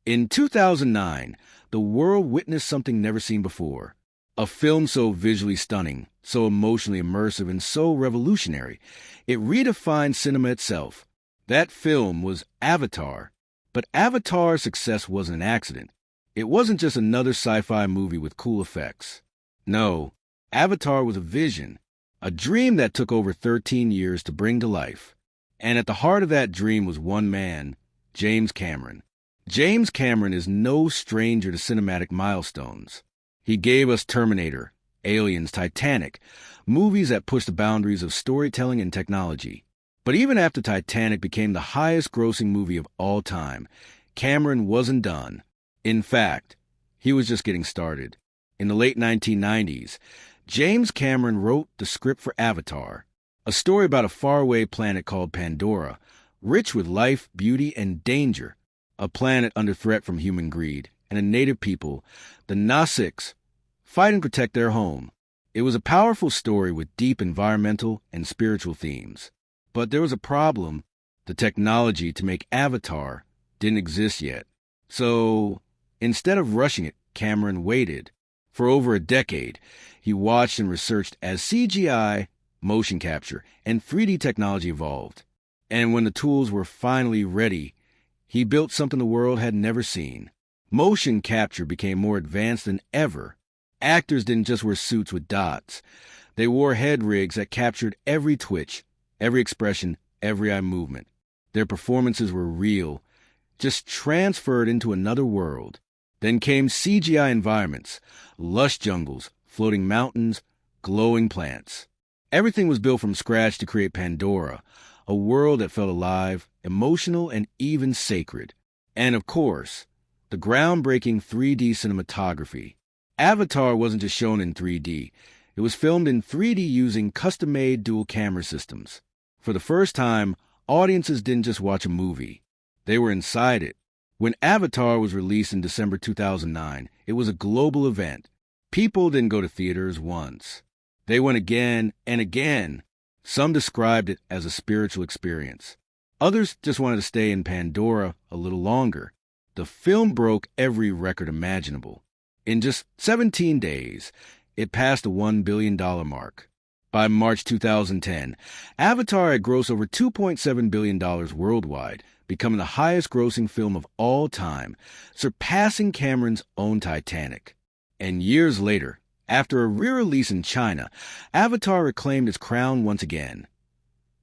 In 2009, the world witnessed something never seen before. A film so visually stunning, so emotionally immersive, and so revolutionary, it redefined cinema itself. That film was Avatar. But Avatar's success wasn't an accident. It wasn't just another sci-fi movie with cool effects. No, Avatar was a vision, a dream that took over 13 years to bring to life. And at the heart of that dream was one man, James Cameron. James Cameron is no stranger to cinematic milestones. He gave us Terminator, Aliens, Titanic, movies that pushed the boundaries of storytelling and technology. But even after Titanic became the highest-grossing movie of all time, Cameron wasn't done. In fact, he was just getting started. In the late 1990s, James Cameron wrote the script for Avatar, a story about a faraway planet called Pandora, rich with life, beauty, and danger, a planet under threat from human greed, and a native people, the Nausicaa, fight and protect their home. It was a powerful story with deep environmental and spiritual themes. But there was a problem. The technology to make Avatar didn't exist yet. So, instead of rushing it, Cameron waited. For over a decade, he watched and researched as CGI, motion capture, and 3D technology evolved. And when the tools were finally ready, he built something the world had never seen. Motion capture became more advanced than ever. Actors didn't just wear suits with dots. They wore head rigs that captured every twitch, every expression, every eye movement. Their performances were real, just transferred into another world. Then came CGI environments, lush jungles, floating mountains, glowing plants. Everything was built from scratch to create Pandora, a world that felt alive, emotional, and even sacred. And of course, the groundbreaking 3D cinematography. Avatar wasn't just shown in 3D. It was filmed in 3D using custom-made dual camera systems. For the first time, audiences didn't just watch a movie. They were inside it. When Avatar was released in December 2009, it was a global event. People didn't go to theaters once. They went again and again. Some described it as a spiritual experience. Others just wanted to stay in Pandora a little longer. The film broke every record imaginable. In just 17 days, it passed the $1 billion mark. By March 2010, Avatar had grossed over $2.7 billion worldwide, becoming the highest-grossing film of all time, surpassing Cameron's own Titanic. And years later, after a re-release in China, Avatar reclaimed its crown once again,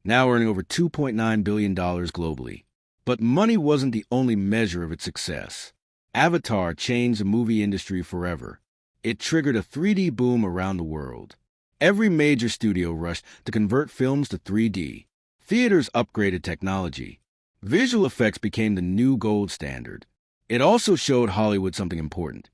now earning over $2.9 billion globally. But money wasn't the only measure of its success. Avatar changed the movie industry forever. It triggered a 3D boom around the world. Every major studio rushed to convert films to 3D. Theaters upgraded technology. Visual effects became the new gold standard. It also showed Hollywood something important.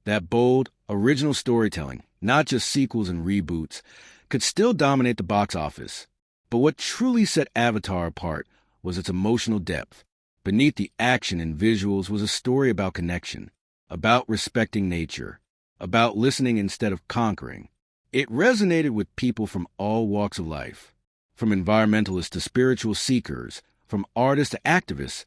That bold, original storytelling, not just sequels and reboots, could still dominate the box office. But what truly set Avatar apart was its emotional depth. Beneath the action and visuals was a story about connection, about respecting nature, about listening instead of conquering. It resonated with people from all walks of life, from environmentalists to spiritual seekers, from artists to activists.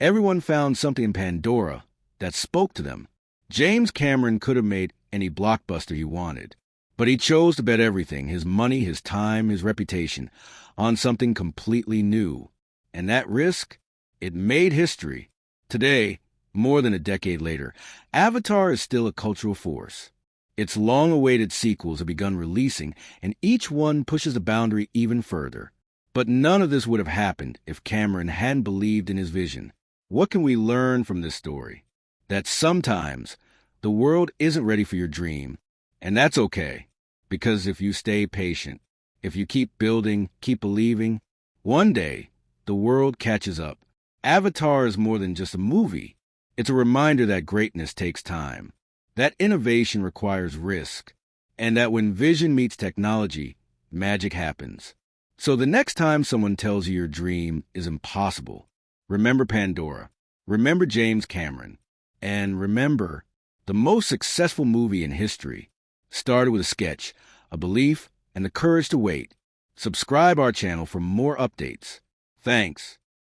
Everyone found something in Pandora that spoke to them. James Cameron could have made any blockbuster he wanted, but he chose to bet everything, his money, his time, his reputation, on something completely new. And that risk? It made history. Today, more than a decade later, Avatar is still a cultural force. Its long-awaited sequels have begun releasing, and each one pushes the boundary even further. But none of this would have happened if Cameron hadn't believed in his vision. What can we learn from this story? That sometimes the world isn't ready for your dream, and that's okay, because if you stay patient, if you keep building, keep believing, one day the world catches up. Avatar is more than just a movie. It's a reminder that greatness takes time, that innovation requires risk, and that when vision meets technology, magic happens. So the next time someone tells you your dream is impossible, remember Pandora, remember James Cameron, and remember the most successful movie in history started with a sketch, a belief, and the courage to wait. Subscribe our channel for more updates. Thanks.